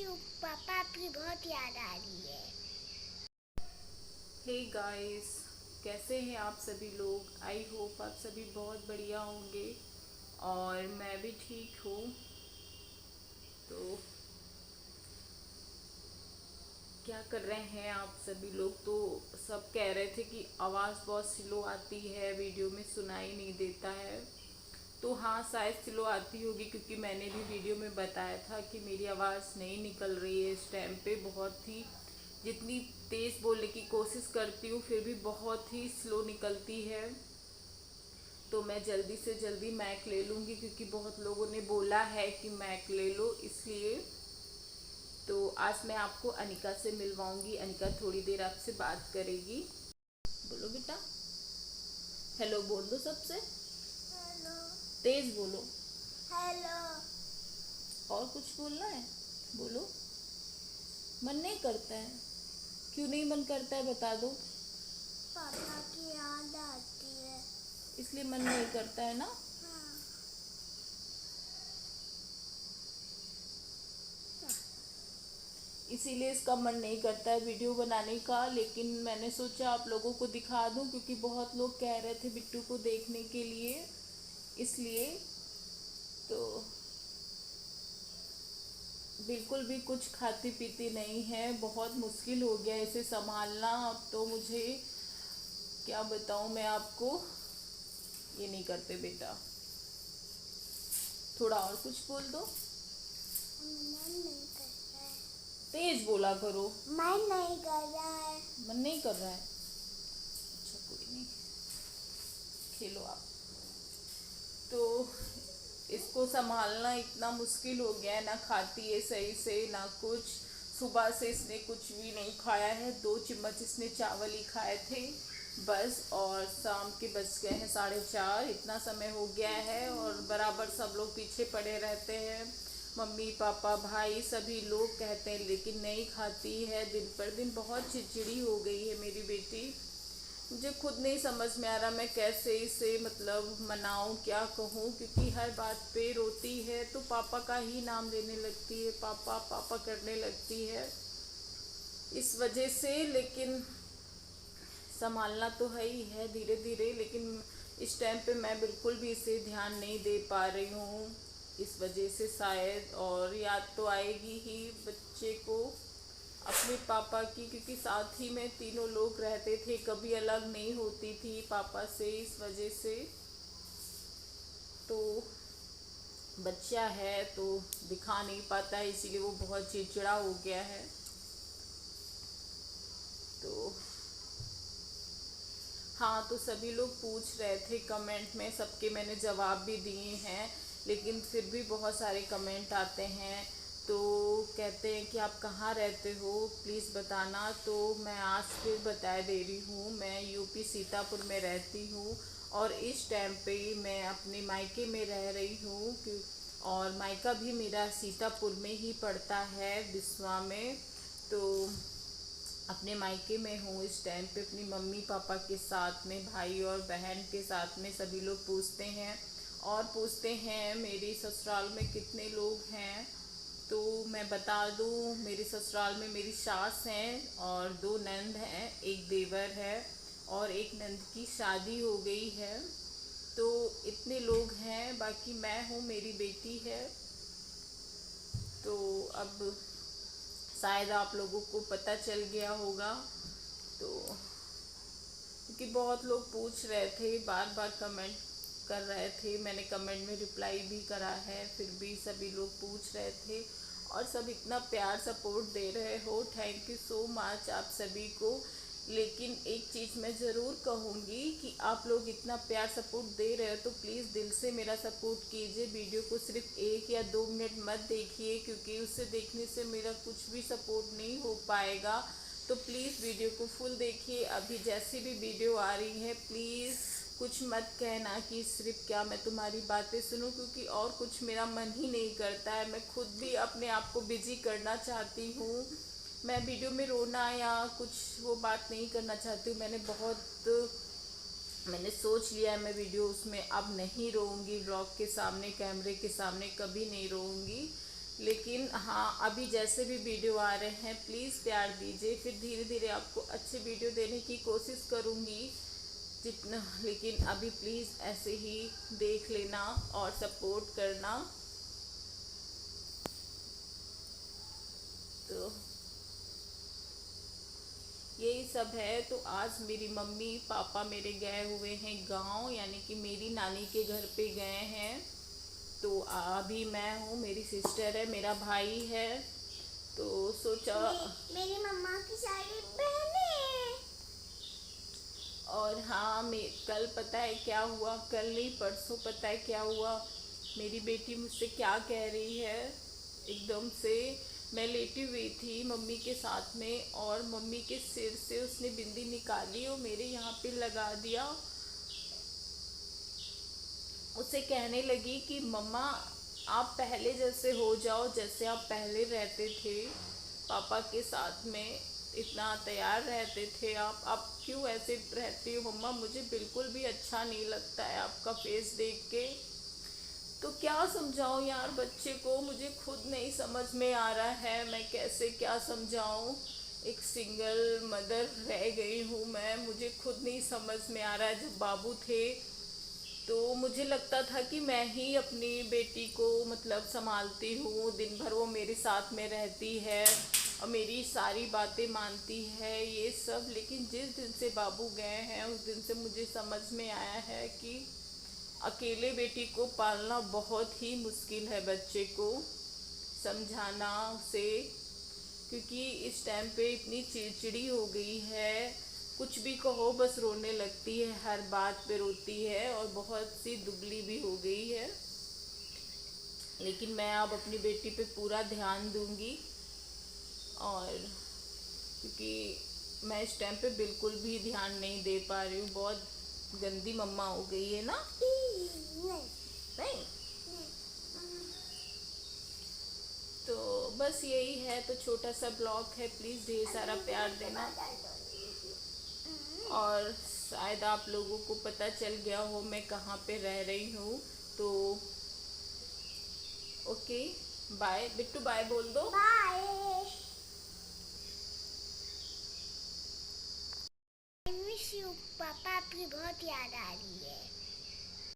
You पापा आपकी बहुत याद आ रही है। हे गाइस, कैसे हैं आप सभी लोग। आई होप आप सभी बहुत बढ़िया होंगे और मैं भी ठीक हूँ। तो क्या कर रहे हैं आप सभी लोग। तो सब कह रहे थे कि आवाज़ बहुत स्लो आती है, वीडियो में सुनाई नहीं देता है। तो हाँ, शायद स्लो आती होगी क्योंकि मैंने भी वीडियो में बताया था कि मेरी आवाज़ नहीं निकल रही है इस टाइम पे। बहुत ही जितनी तेज़ बोलने की कोशिश करती हूँ फिर भी बहुत ही स्लो निकलती है। तो मैं जल्दी से जल्दी मैक ले लूँगी क्योंकि बहुत लोगों ने बोला है कि मैक ले लो, इसलिए। तो आज मैं आपको अनिका से मिलवाऊंगी। अनिका थोड़ी देर आपसे बात करेगी। बोलो बेटा, हेलो बोल दो सबसे। हेलो। तेज बोलो। हेलो। और कुछ बोलना है, बोलो। मन नहीं करता है? क्यों नहीं मन करता है, बता दो। पापा की याद आती है। इसलिए मन नहीं करता है ना। हाँ। इसीलिए इसका मन नहीं करता है वीडियो बनाने का। लेकिन मैंने सोचा आप लोगों को दिखा दूं क्योंकि बहुत लोग कह रहे थे बिट्टू को देखने के लिए, इसलिए। तो बिल्कुल भी कुछ खाती पीती नहीं है, बहुत मुश्किल हो गया इसे संभालना। अब तो मुझे क्या बताऊं मैं आपको। ये नहीं करते बेटा, थोड़ा और कुछ बोल दो। मन नहीं कर रहा है। तेज बोला करो। मन नहीं कर रहा है। मन नहीं कर रहा है? अच्छा कोई नहीं, खेलो आप। तो इसको संभालना इतना मुश्किल हो गया है, ना खाती है सही से ना कुछ। सुबह से इसने कुछ भी नहीं खाया है, 2 चम्मच इसने चावल ही खाए थे बस। और शाम के बज गए हैं 4:30, इतना समय हो गया है और बराबर सब लोग पीछे पड़े रहते हैं। मम्मी पापा भाई सभी लोग कहते हैं लेकिन नहीं खाती है। दिन पर दिन बहुत चिड़चिड़ी हो गई है मेरी बेटी। मुझे खुद नहीं समझ में आ रहा मैं कैसे इसे मतलब मनाऊं, क्या कहूं, क्योंकि हर बात पे रोती है तो पापा का ही नाम लेने लगती है, पापा पापा करने लगती है इस वजह से। लेकिन संभालना तो है ही है धीरे धीरे, लेकिन इस टाइम पे मैं बिल्कुल भी इसे ध्यान नहीं दे पा रही हूँ इस वजह से शायद। और याद तो आएगी ही बच्चे को अपने पापा की, क्योंकि साथ ही में तीनों लोग रहते थे, कभी अलग नहीं होती थी पापा से इस वजह से। तो बच्चा है तो दिखा नहीं पाता है, इसीलिए वो बहुत चिड़चिड़ा हो गया है। तो हाँ, तो सभी लोग पूछ रहे थे कमेंट में, सबके मैंने जवाब भी दिए हैं। लेकिन फिर भी बहुत सारे कमेंट आते हैं तो कहते हैं कि आप कहाँ रहते हो, प्लीज़ बताना। तो मैं आज फिर बता दे रही हूँ, मैं यूपी सीतापुर में रहती हूँ और इस टाइम पे मैं अपने मायके में रह रही हूँ। और मायका भी मेरा सीतापुर में ही पड़ता है, बिस्वा में। तो अपने मायके में हूँ इस टाइम पे अपनी मम्मी पापा के साथ में, भाई और बहन के साथ में। सभी लोग पूछते हैं और पूछते हैं मेरी ससुराल में कितने लोग हैं। तो मैं बता दूँ, मेरे ससुराल में मेरी सास हैं और 2 नंद हैं, एक देवर है और एक नंद की शादी हो गई है। तो इतने लोग हैं, बाकी मैं हूँ, मेरी बेटी है। तो अब शायद आप लोगों को पता चल गया होगा। तो क्योंकि बहुत लोग पूछ रहे थे, बार बार कमेंट कर रहे थे, मैंने कमेंट में रिप्लाई भी करा है, फिर भी सभी लोग पूछ रहे थे और सब इतना प्यार सपोर्ट दे रहे हो, थैंक यू सो मच आप सभी को। लेकिन एक चीज़ मैं ज़रूर कहूँगी कि आप लोग इतना प्यार सपोर्ट दे रहे हो तो प्लीज़ दिल से मेरा सपोर्ट कीजिए। वीडियो को सिर्फ 1 या 2 मिनट मत देखिए क्योंकि उससे देखने से मेरा कुछ भी सपोर्ट नहीं हो पाएगा। तो प्लीज़ वीडियो को फुल देखिए। अभी जैसी भी वीडियो आ रही है प्लीज़ कुछ मत कहना कि सिर्फ क्या मैं तुम्हारी बातें सुनूं, क्योंकि और कुछ मेरा मन ही नहीं करता है। मैं खुद भी अपने आप को बिजी करना चाहती हूँ। मैं वीडियो में रोना या कुछ वो बात नहीं करना चाहती हूँ। मैंने सोच लिया है मैं वीडियो उसमें अब नहीं रोऊंगी, ब्लॉग के सामने कैमरे के सामने कभी नहीं रोऊंगी। लेकिन हाँ, अभी जैसे भी वीडियो आ रहे हैं प्लीज़ प्यार दीजिए, फिर धीरे धीरे आपको अच्छे वीडियो देने की कोशिश करूँगी जितना। लेकिन अभी प्लीज़ ऐसे ही देख लेना और सपोर्ट करना। तो यही सब है। तो आज मेरी मम्मी पापा मेरे गए हुए हैं गांव, यानी कि मेरी नानी के घर पे गए हैं। तो अभी मैं हूँ, मेरी सिस्टर है, मेरा भाई है। तो सोचा मेरी मम्मा की सारी बहनें। और हाँ, मैं कल पता है क्या हुआ, कल नहीं परसों पता है क्या हुआ, मेरी बेटी मुझसे क्या कह रही है। एकदम से मैं लेटी हुई थी मम्मी के साथ में, और मम्मी के सिर से उसने बिंदी निकाली और मेरे यहाँ पे लगा दिया। उसे कहने लगी कि मम्मा आप पहले जैसे हो जाओ, जैसे आप पहले रहते थे पापा के साथ में, इतना तैयार रहते थे आप क्यों ऐसे रहती हो मम्मा, मुझे बिल्कुल भी अच्छा नहीं लगता है आपका फेस देख के। तो क्या समझाऊं यार बच्चे को, मुझे खुद नहीं समझ में आ रहा है मैं कैसे क्या समझाऊं। एक सिंगल मदर रह गई हूँ मैं, मुझे खुद नहीं समझ में आ रहा है। जब बाबू थे तो मुझे लगता था कि मैं ही अपनी बेटी को मतलब संभालती हूँ, दिन भर वो मेरे साथ में रहती है और मेरी सारी बातें मानती है ये सब। लेकिन जिस दिन से बाबू गए हैं उस दिन से मुझे समझ में आया है कि अकेले बेटी को पालना बहुत ही मुश्किल है, बच्चे को समझाना उसे। क्योंकि इस टाइम पे इतनी चिड़चिड़ी हो गई है, कुछ भी कहो बस रोने लगती है, हर बात पे रोती है और बहुत सी दुबली भी हो गई है। लेकिन मैं अब अपनी बेटी पे पूरा ध्यान दूंगी। और क्योंकि मैं इस टाइम पे बिल्कुल भी ध्यान नहीं दे पा रही हूँ, बहुत गंदी मम्मा हो गई है ना। नहीं तो बस यही है, तो छोटा सा ब्लॉग है, प्लीज़ ढेर सारा प्यार देना। और शायद आप लोगों को पता चल गया हो मैं कहाँ पे रह रही हूँ। तो ओके, बाय बिट्टू, बाय बोल दो। बाय। आई मिस यू पापा, आपकी बहुत याद आ रही है।